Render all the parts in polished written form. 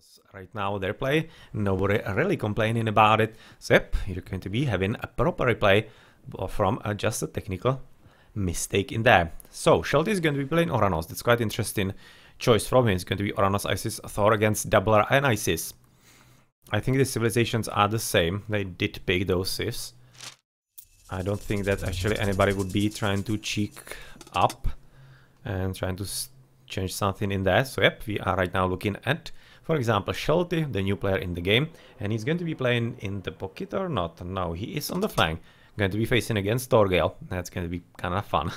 Because right now their play, nobody really complaining about it. So yep, you're going to be having a proper replay from just a technical mistake in there. So Shelty is going to be playing Oranos. That's quite interesting choice from him. It's going to be Oranos Isis Thor against Doubler and Isis. I think the civilizations are the same. They did pick those civs. I don't think that actually anybody would be trying to cheek up and trying to change something in there. So yep, we are right now looking at, for example, Shelty, the new player in the game, and he's going to be playing in the pocket or not? No, he is on the flank. Going to be facing against torgale. That's going to be kind of fun.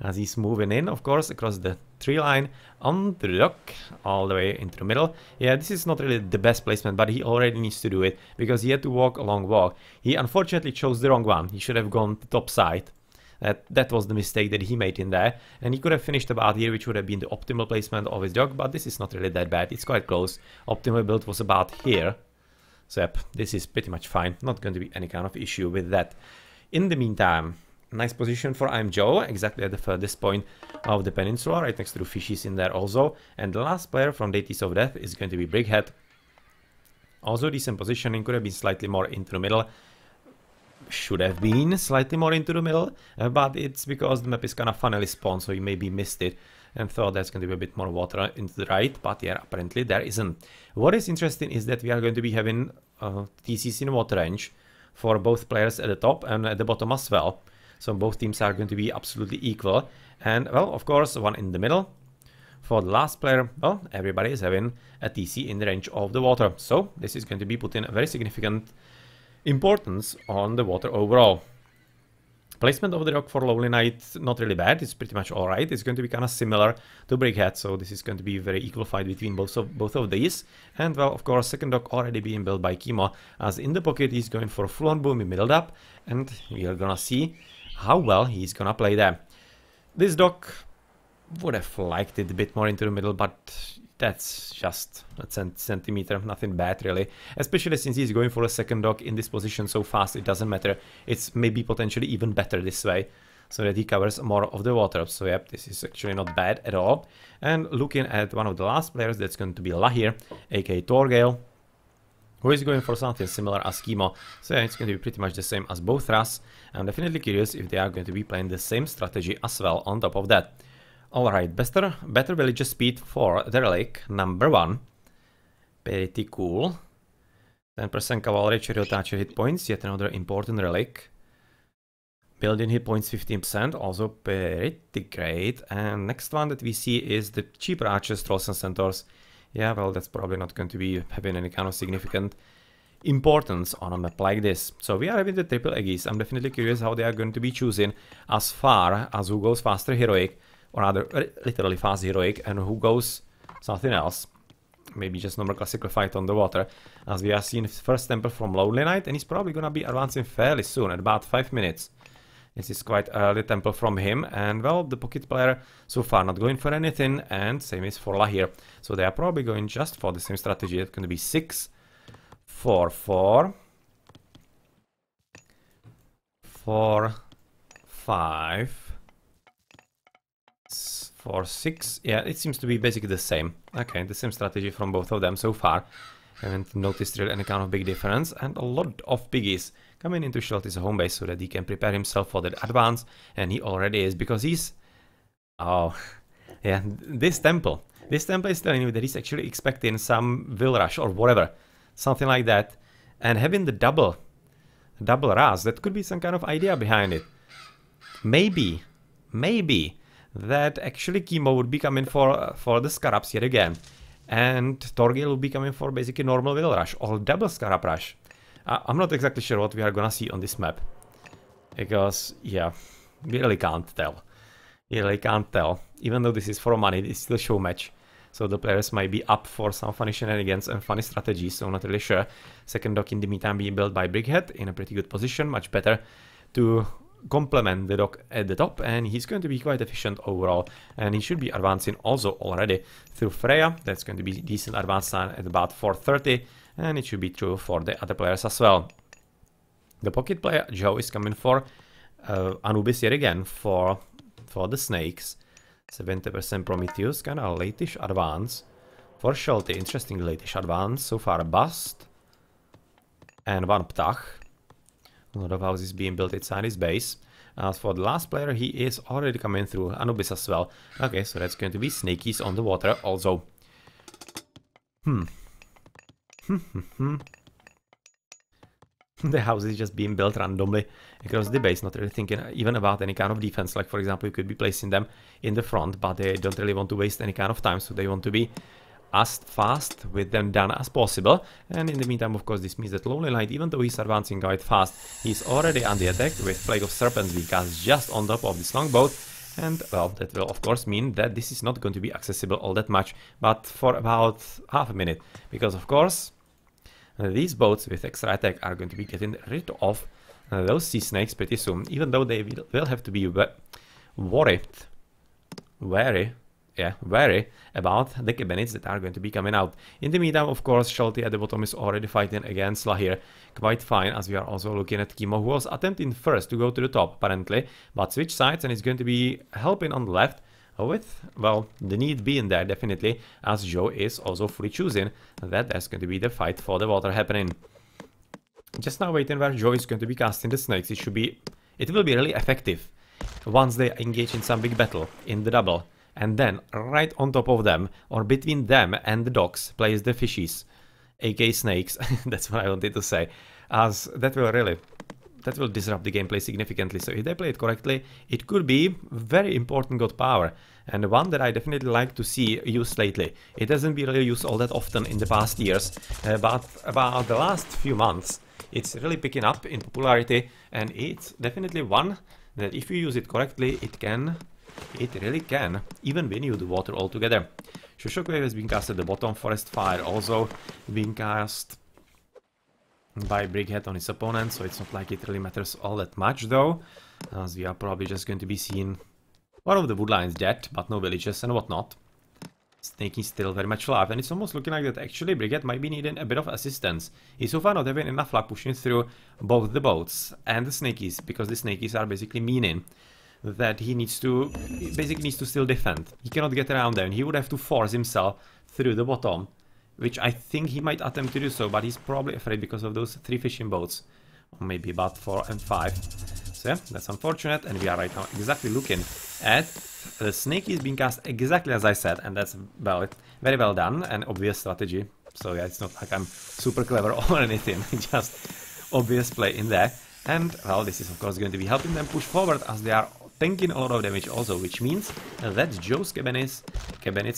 As he's moving in, of course, across the tree line, onto the dock, all the way into the middle. Yeah, this is not really the best placement, but he already needs to do it, because he had to walk a long walk. He unfortunately chose the wrong one. He should have gone to top side. That was the mistake that he made in there, and he could have finished about here, which would have been the optimal placement of his dock, but this is not really that bad. It's quite close. Optimal build was about here. So yep, this is pretty much fine. Not going to be any kind of issue with that. In the meantime, nice position for IamJoe, exactly at the furthest point of the peninsula, right next to the fishies in there also. And the last player from Deities of Death is going to be Brickhead. Also decent positioning, could have been slightly more into the middle. Should have been slightly more into the middle, but it's because the map is kind of funnily spawned, so you maybe missed it and thought that's going to be a bit more water into the right, but yeah, apparently there isn't. What is interesting is that we are going to be having TCs in water range for both players at the top and at the bottom as well. So both teams are going to be absolutely equal. And well, of course, one in the middle. For the last player, well, everybody is having a TC in the range of the water. So this is going to be putting a very significant importance on the water overall. Placement of the dock for LonelyNightt, not really bad. It's pretty much alright. It's going to be kind of similar to Brickhead, so this is going to be a very equal fight between both of these. And well, of course, second dock already being built by Kimo, as in the pocket he's going for a full-on boom in middle up, and we are gonna see how well he's gonna play there. This dock would have liked it a bit more into the middle, but that's just a centimeter, nothing bad really. Especially since he's going for a second dock in this position so fast, it doesn't matter. It's maybe potentially even better this way, so that he covers more of the water. So yep, this is actually not bad at all. And looking at one of the last players, that's going to be Lahir, aka torgale, who is going for something similar as Kimo. So yeah, it's going to be pretty much the same as both Ras. I'm definitely curious if they are going to be playing the same strategy as well on top of that. Alright, better villager speed for the relic, number 1. Pretty cool. 10% cavalry, chariot archer hit points, yet another important relic. Building hit points 15%, also pretty great. And next one that we see is the cheaper archers, trolls and centaurs. Yeah, well, that's probably not going to be having any kind of significant importance on a map like this. So we are having the triple Aegis. I'm definitely curious how they are going to be choosing as far as who goes faster heroic, or rather literally fast heroic, and who goes something else. Maybe just normal classical fight on the water, as we are seeing first temple from LonelyNightt, and he's probably gonna be advancing fairly soon, at about 5 minutes. This is quite early temple from him, and well, the pocket player so far not going for anything, and same is for Lahir. So they are probably going just for the same strategy. It's gonna be 6, 4, 4, 4, 5, 4, 6. Yeah, it seems to be basically the same. Okay, the same strategy from both of them so far. Haven't noticed really any kind of big difference, and a lot of piggies coming into Shelty's home base so that he can prepare himself for the advance, and he already is, because he's... Oh, yeah, this temple is telling you that he's actually expecting some will rush or whatever, something like that, and having the double Ras, that could be some kind of idea behind it. Maybe that actually Kimo would be coming for the Scarabs yet again, and torgale would be coming for basically normal will rush or double Scarab rush. I'm not exactly sure what we are gonna see on this map, because yeah, we really can't tell. Even though this is for money, it's still Showmatch, so the players might be up for some funny shenanigans and funny strategies, so not really sure. Second dock in the meantime being built by Brickhead in a pretty good position, much better to complement the dock at the top, and he's going to be quite efficient overall, and he should be advancing also already through Freya. That's going to be decent advance time at about 4:30, and it should be true for the other players as well. The pocket player Joe is coming for Anubis yet again for the snakes. 70% Prometheus, kind of late-ish advance. For Shelty, interesting latest advance. So far a bust. And one ptach. A lot of houses being built inside his base. As for the last player, he is already coming through. Anubis as well. Okay, so that's going to be snakies on the water also. The house is just being built randomly across the base, not really thinking even about any kind of defense. Like, for example, you could be placing them in the front, but they don't really want to waste any kind of time, so they want to be as fast with them done as possible. And in the meantime, of course, this means that LonelyNightt, even though he's advancing quite fast, he's already on the attack with Plague of Serpents being cast just on top of this longboat. And, well, that will of course mean that this is not going to be accessible all that much, but for about half a minute, because of course these boats with extra attack are going to be getting rid of those sea snakes pretty soon, even though they will have to be wary about the cabinets that are going to be coming out. In the meantime, of course, Shelty at the bottom is already fighting against Lahir quite fine, as we are also looking at Kimo, who was attempting first to go to the top, apparently, but switch sides and is going to be helping on the left with, well, the need being there, definitely, as Joe is also fully choosing that there's going to be the fight for the water happening. Just now waiting where Joe is going to be casting the snakes. It will be really effective once they engage in some big battle in the double. And then, right on top of them, or between them and the docks, place the fishies, aka snakes. That's what I wanted to say. As that will disrupt the gameplay significantly. So if they play it correctly, it could be very important god power. And one that I definitely like to see used lately. It hasn't been really used all that often in the past years, but about the last few months, it's really picking up in popularity. And it's definitely one that if you use it correctly, it really can even win you the water altogether. Shockwave has been cast at the bottom, Forest Fire also being cast by Brickhead on his opponent, so it's not like it really matters all that much though, as we are probably just going to be seeing one of the woodlines dead, but no villages and whatnot. Snake is still very much alive, and it's almost looking like that actually Brickhead might be needing a bit of assistance. He's so far not having enough luck pushing through both the boats and the snakies, because the snakies are basically meaning that he basically needs to still defend. He cannot get around them. He would have to force himself through the bottom, which I think he might attempt to do so, but he's probably afraid because of those 3 fishing boats, or maybe about 4 and 5. So yeah, that's unfortunate, and we are right now exactly looking at the snake is being cast exactly as I said, and that's very well done and obvious strategy. So yeah, it's not like I'm super clever or anything, just obvious play in there. And well, this is of course going to be helping them push forward, as they are tanking a lot of damage also, which means that Joe's cabinets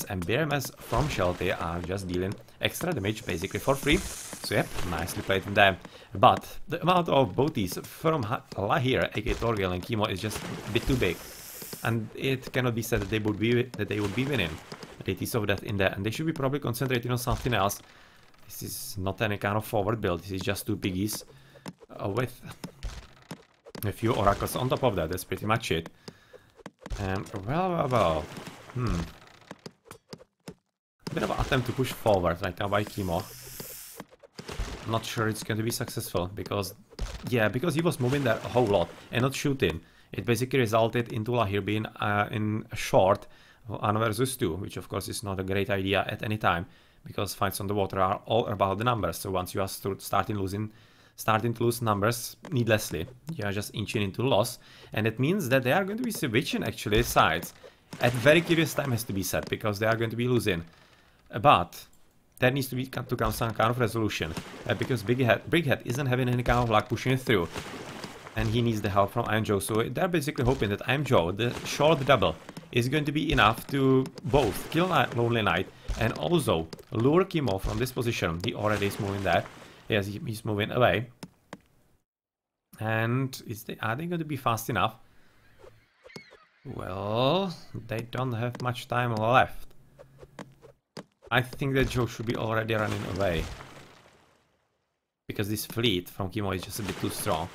and BMS from Shelty are just dealing extra damage basically for free. So yeah, nicely played in there. But the amount of boaties from Lahir, aka Torgale and Kimo, is just a bit too big. And it cannot be said that they would be winning. It is of that in there, and they should be probably concentrating on something else. This is not any kind of forward build, this is just 2 piggies with a few oracles on top of that. That's pretty much it. And well. A bit of an attempt to push forward right now by Kimo. Not sure it's going to be successful, because he was moving there a whole lot and not shooting. It basically resulted into Lahir being in short 1 versus 2, which of course is not a great idea at any time, because fights on the water are all about the numbers. So once you are starting to lose numbers needlessly, you are just inching into loss, and it means that they are going to be switching actually sides at very curious time, has to be said, because they are going to be losing. But there needs to come some kind of resolution, because Brickhead isn't having any kind of luck pushing it through, and he needs the help from IamJoe. So they're basically hoping that IamJoe, the short double, is going to be enough to both kill LonelyNightt and also lure Kimo from this position. He already is moving there. Yes, he's moving away. And are they going to be fast enough? Well, they don't have much time left. I think that Joe should be already running away, because this fleet from Kimo is just a bit too strong.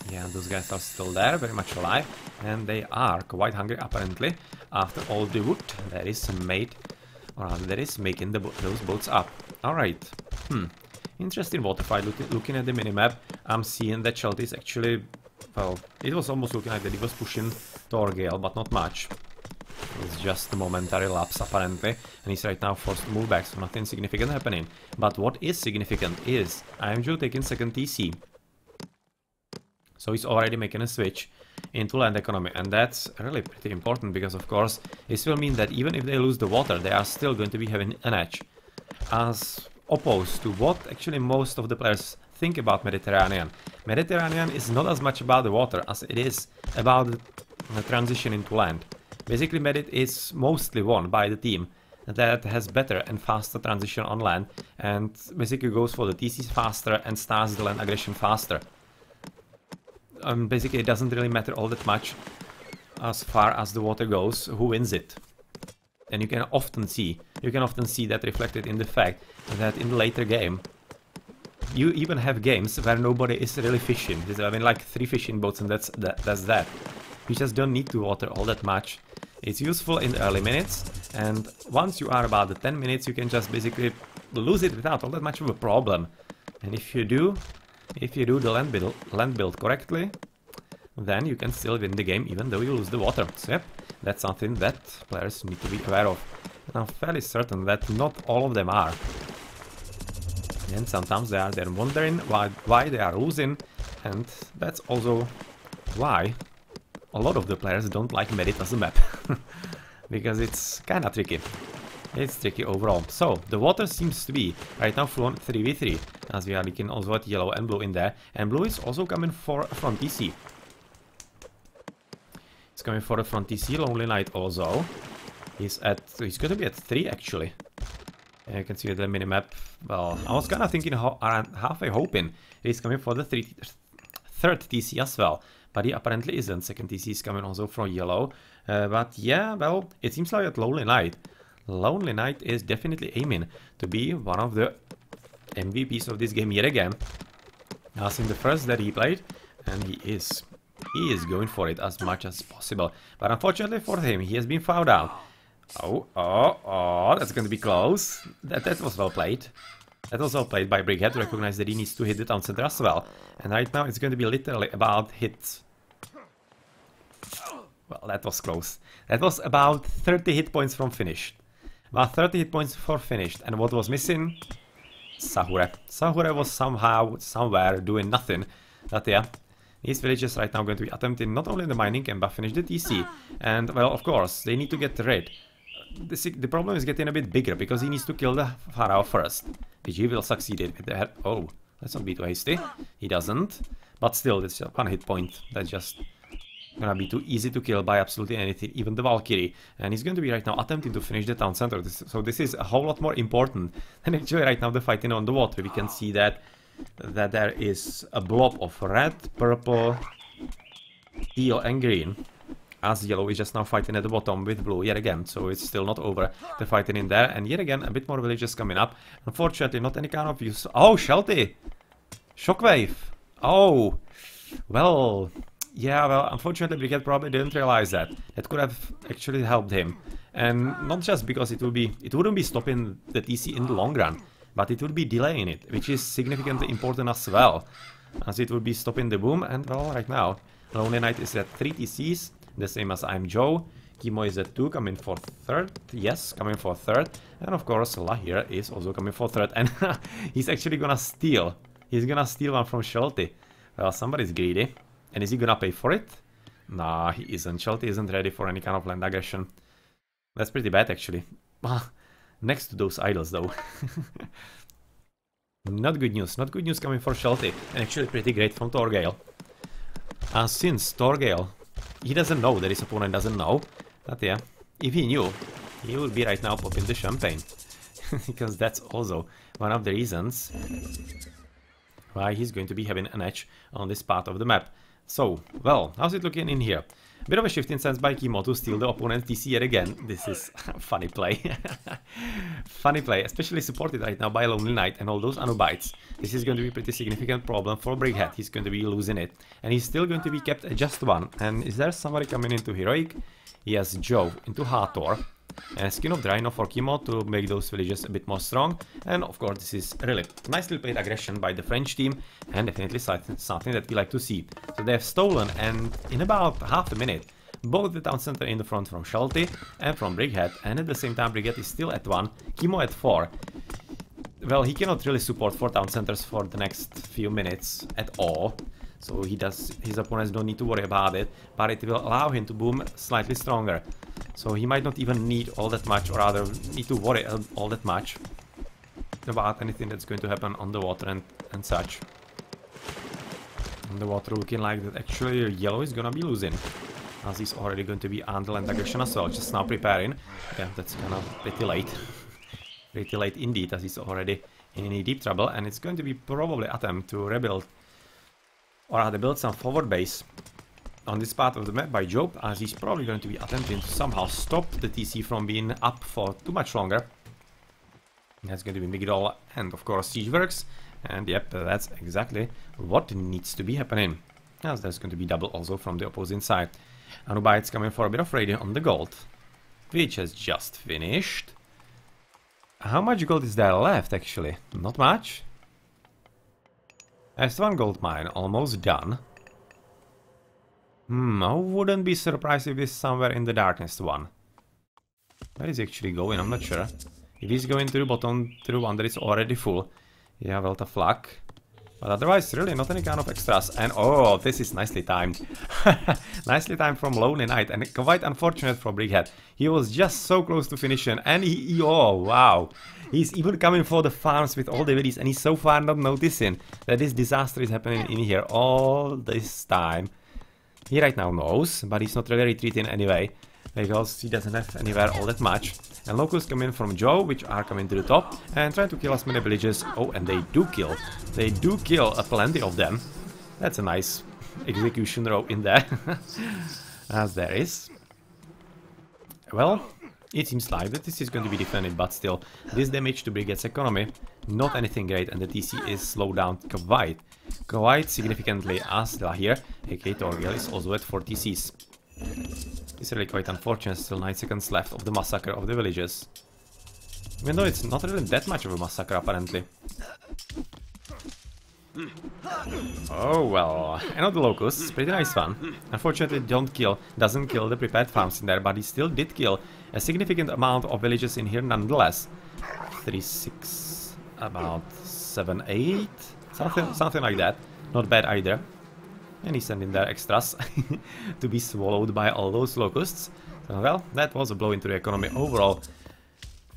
Yeah, those guys are still there, very much alive, and they are quite hungry apparently after all the wood that is made, or rather that is making those boats up. Alright, interesting water fight. Looking at the minimap, I'm seeing that Shelty is actually, well, it was almost looking like that he was pushing torgale, but not much. It's just a momentary lapse apparently, and he's right now forced to move back, so nothing significant happening. But what is significant is IamJoe taking second TC. So he's already making a switch into land economy, and that's really pretty important because of course this will mean that even if they lose the water, they are still going to be having an edge. As opposed to what actually most of the players think about Mediterranean. Mediterranean is not as much about the water as it is about the transition into land. Basically, Medit is mostly won by the team that has better and faster transition on land, and basically goes for the TCs faster and starts the land aggression faster. Basically, it doesn't really matter all that much as far as the water goes, who wins it. And you can often see that reflected in the fact that in the later game, you even have games where nobody is really fishing. There's, I mean, like 3 fishing boats, and that's that. You just don't need to water all that much. It's useful in the early minutes, and once you are about the 10 minutes, you can just basically lose it without all that much of a problem. And if you do the land build correctly, then you can still win the game even though you lose the water. So yep, that's something that players need to be aware of. And I'm fairly certain that not all of them are. And sometimes they are there wondering why they are losing, and that's also why a lot of the players don't like Medit as a map. Because it's kinda tricky. It's tricky overall. So, the water seems to be right now full on 3v3, as we are looking also at yellow and blue in there. And blue is also coming for a front TC. He's coming for a front TC, LonelyNightt also. He's going to be at 3 actually. And you can see the minimap. Well, I was kind of thinking, halfway hoping he's coming for the third TC as well. But he apparently isn't. Second TC is coming also from yellow. But yeah, well, it seems like at LonelyNightt is definitely aiming to be one of the MVPs of this game yet again. As in the first that he played, and he is going for it as much as possible. But unfortunately for him, he has been fouled out. Oh, that's going to be close. That was well played. That was well played by Brickhead to recognize that he needs to hit the town center as well. And right now it's going to be literally about hits. Well, that was close. That was about 30 hit points from finished. About 30 hit points for finished. And what was missing? Sahure. Sahure was somewhere doing nothing. But yeah, these villagers right now going to be attempting not only the mining camp but finish the TC. And well, of course, they need to get rid. The problem is getting a bit bigger because he needs to kill the Pharaoh first. Which he will succeed with the head. Oh, let's not be too hasty. He doesn't. But still, it's just 1 hit point. That's just gonna be too easy to kill by absolutely anything, even the Valkyrie. And he's going to be right now attempting to finish the town center. So this is a whole lot more important than actually right now the fighting on the water. We can see that there is a blob of red, purple, teal and green. As yellow is just now fighting at the bottom with blue yet again, so it's still not over, the fighting in there. And yet again, a bit more villages coming up. Unfortunately, not any kind of use. Oh, Shelty! Shockwave! Oh! Well, yeah, well, unfortunately, Brickhead probably didn't realize that. That could have actually helped him. And not just because it wouldn't be stopping the TC in the long run, but it would be delaying it, which is significantly important as well. As it would be stopping the boom, and well, right now, LonelyNightt is at 3 TCs. The same as IamJoe. Kimo is at 2, coming for 3rd. Yes, coming for 3rd. And of course, Lahir is also coming for 3rd. And he's actually gonna steal. He's gonna steal one from Shelty. Well, somebody's greedy. And is he gonna pay for it? Nah, he isn't. Shelty isn't ready for any kind of land aggression. That's pretty bad, actually. Next to those idols, though. Not good news. Not good news coming for Shelty. And actually pretty great from torgale. Since torgale, he doesn't know that his opponent doesn't know. But yeah, if he knew, he would be right now popping the champagne. Because that's also one of the reasons why he's going to be having an edge on this part of the map. So, well, how's it looking in here? A bit of a shift in sense by Kimo to steal the opponent's TC yet again. This is funny play. Funny play, especially supported right now by LonelyNightt and all those Anubites. This is going to be a pretty significant problem for Brickhead. He's going to be losing it. And he's still going to be kept at just 1. And is there somebody coming into Heroic? Yes, Joe into Hathor. And Skin of Rhino for Kimo to make those villages a bit more strong. And of course, this is really nicely played aggression by the French team, and definitely something that we like to see. So they have stolen, and in about half a minute, both the town center in the front from Shelty and from Brickhead, and at the same time Brickhead is still at 1, Kimo at 4. Well, he cannot really support 4 town centers for the next few minutes at all, so his opponents don't need to worry about it, but it will allow him to boom slightly stronger. So he might not even need all that much, or rather need to worry all that much about anything that's going to happen on the water and such. On the water looking like that actually yellow is gonna be losing, as he's already going to be under land aggression as well, just now preparing. Yeah, that's kind of pretty late. Pretty late indeed, as he's already in deep trouble, and it's going to be probably attempt to rebuild, or rather build some forward base on this part of the map by Job, as he's probably going to be attempting to somehow stop the TC from being up for too much longer. That's going to be Midgard and of course siege works, and yep, that's exactly what needs to be happening, as there's going to be double also from the opposing side. Anubites coming for a bit of raiding on the gold, which has just finished. How much gold is there left actually? Not much. There's 1 gold mine almost done. I wouldn't be surprised if it's somewhere in the darkness one. Where is he actually going? I'm not sure. If he's going to the bottom, to the one that is already full. Yeah, well, tough luck. But otherwise, really not any kind of extras. And oh, this is nicely timed. Nicely timed from LonelyNightt, and quite unfortunate for Brickhead. He was just so close to finishing, and oh wow. He's even coming for the farms with all the villies, and he's so far not noticing that this disaster is happening in here all this time. He right now knows, but he's not really retreating anyway, because he doesn't have anywhere all that much. And locals come in from Joe, which are coming to the top and trying to kill as many villages. Oh, and they do kill. They do kill plenty of them. That's a nice execution row in there. As there is. Well, it seems like that this is going to be defended, but still, this damage to Brigade's economy, not anything great, and the TC is slowed down quite significantly, as here, aka torgale, is also at 4 TCs. It's really quite unfortunate, still 9 seconds left of the massacre of the villages. Even though it's not really that much of a massacre apparently. Oh well, another locust, pretty nice one. Unfortunately doesn't kill the prepared farms in there, but he still did kill a significant amount of villages in here nonetheless. 3, 6, about 7, 8, something like that. Not bad either. And he's sending their extras to be swallowed by all those locusts. So, well, that was a blow into the economy overall.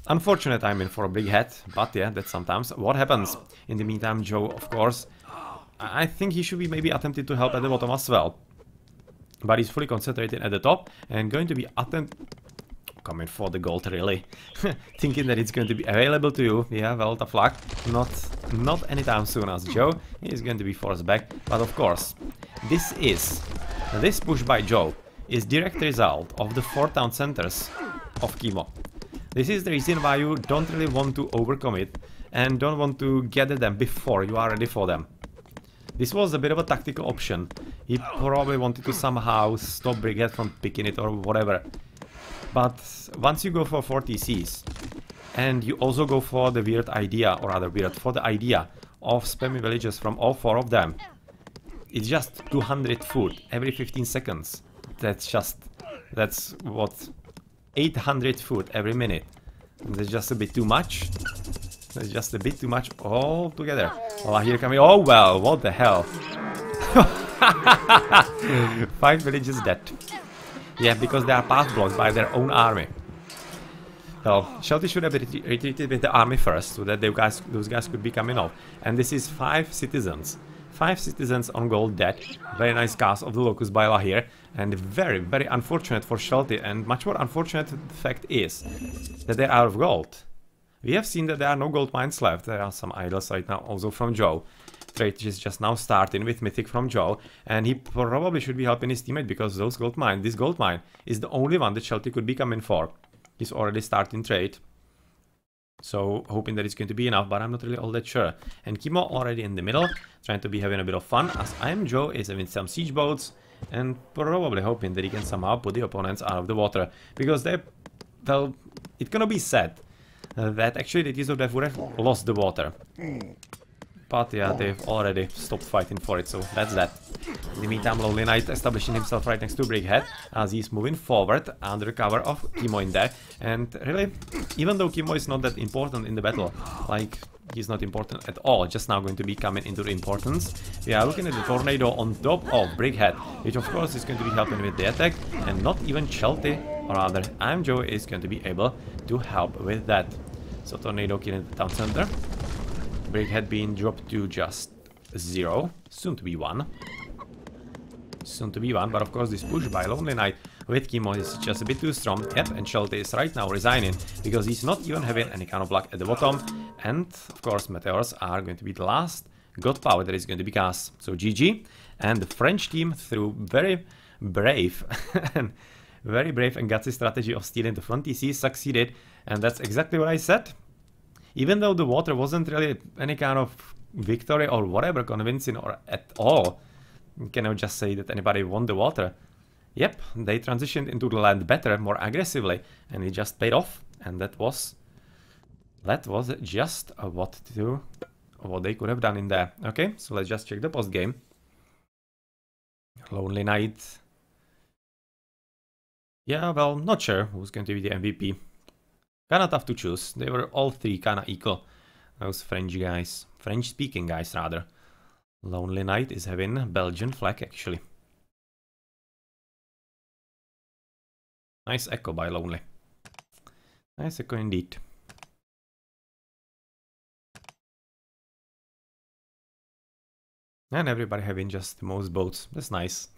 Unfortunate timing for a Brickhead, but yeah, that's sometimes what happens. In the meantime, Joe, of course, I think he should be maybe attempting to help at the bottom as well. But he's fully concentrated at the top and going to be coming for the gold, really. Thinking that it's going to be available to you. Yeah, well, tough luck. Not anytime soon, as Joe is going to be forced back. But of course, this push by Joe is direct result of the 4 town centers of Kimo. This is the reason why you don't really want to overcommit and don't want to gather them before you are ready for them. This was a bit of a tactical option. He probably wanted to somehow stop Brickhead from picking it or whatever. But once you go for 4 TCs, and you also go for the weird idea, or rather weird, for the idea of spamming villages from all 4 of them, it's just 200 food every 15 seconds. That's what, 800 food every minute. And that's just a bit too much. That's just a bit too much altogether. Well, here coming. Oh well, what the hell? 5 villages dead. Yeah, because they are path blocked by their own army. Well, Shelty should have retreated with the army first, so that those guys could be coming off. And this is 5 citizens. 5 citizens on gold dead. Very nice cast of the Locust by here. And very, very unfortunate for Shelty. And much more unfortunate fact is that they're out of gold. We have seen that there are no gold mines left. There are some idols right now also from Joe. Trade is just now starting with Mythic from Joe. And he probably should be helping his teammate, because this gold mine is the only one that Shelty could be coming for. He's already starting trade. So hoping that it's going to be enough, but I'm not really all that sure. And Kimo already in the middle, trying to be having a bit of fun, as Joe is having some siege boats and probably hoping that he can somehow put the opponents out of the water. Because they, well, it's gonna be sad that actually the Tears of Death would have lost the water. But yeah, they've already stopped fighting for it, so that's that. In the meantime, LonelyNightt establishing himself right next to Brickhead as he's moving forward under cover of Kimo in there. And really, even though Kimo is not that important in the battle, like, he's not important at all, just now going to be coming into the importance. We are looking at the tornado on top of Brickhead, which of course is going to be helping with the attack, and not even Shelty, or rather IamJoe, is going to be able to help with that. So tornado killing the town center. Brickhead being dropped to just 0, soon to be 1. Soon to be 1, but of course this push by LonelyNightt with Kimo is just a bit too strong. Yep, and Shelty is right now resigning because he's not even having any kind of luck at the bottom. And of course meteors are going to be the last god power that is going to be cast. So GG, and the French team, through very brave and gutsy strategy of stealing the front TC, succeeded. And that's exactly what I said. Even though the water wasn't really any kind of victory or whatever convincing or at all, you cannot just say that anybody won the water. Yep, they transitioned into the land better, more aggressively, and it just paid off. And that was just what they could have done in there. Okay, so let's just check the post game. LonelyNightt. Yeah, well, not sure who's going to be the MVP. Kinda tough to choose. They were all three kinda equal. Those French guys, French-speaking guys rather. LonelyNightt is having a Belgian flag actually. Nice echo by Lonely. Nice echo indeed. And everybody having just the most boats. That's nice.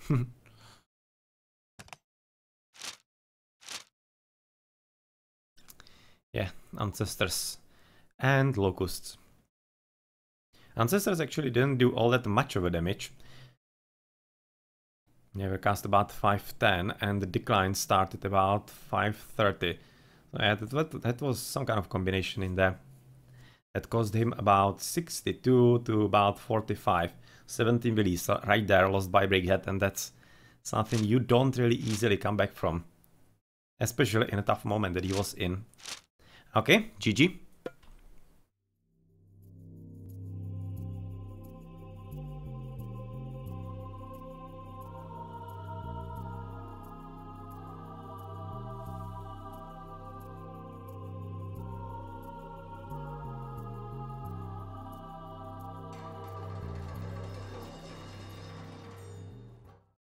Yeah, Ancestors and Locusts. Ancestors actually didn't do all that much of a damage. They were cast about 510 and the decline started about 530. So yeah, that was some kind of combination in there. That caused him about 62 to about 45. 17 release right there, lost by Brickhead, and that's something you don't really easily come back from. Especially in a tough moment that he was in. Okay, GG.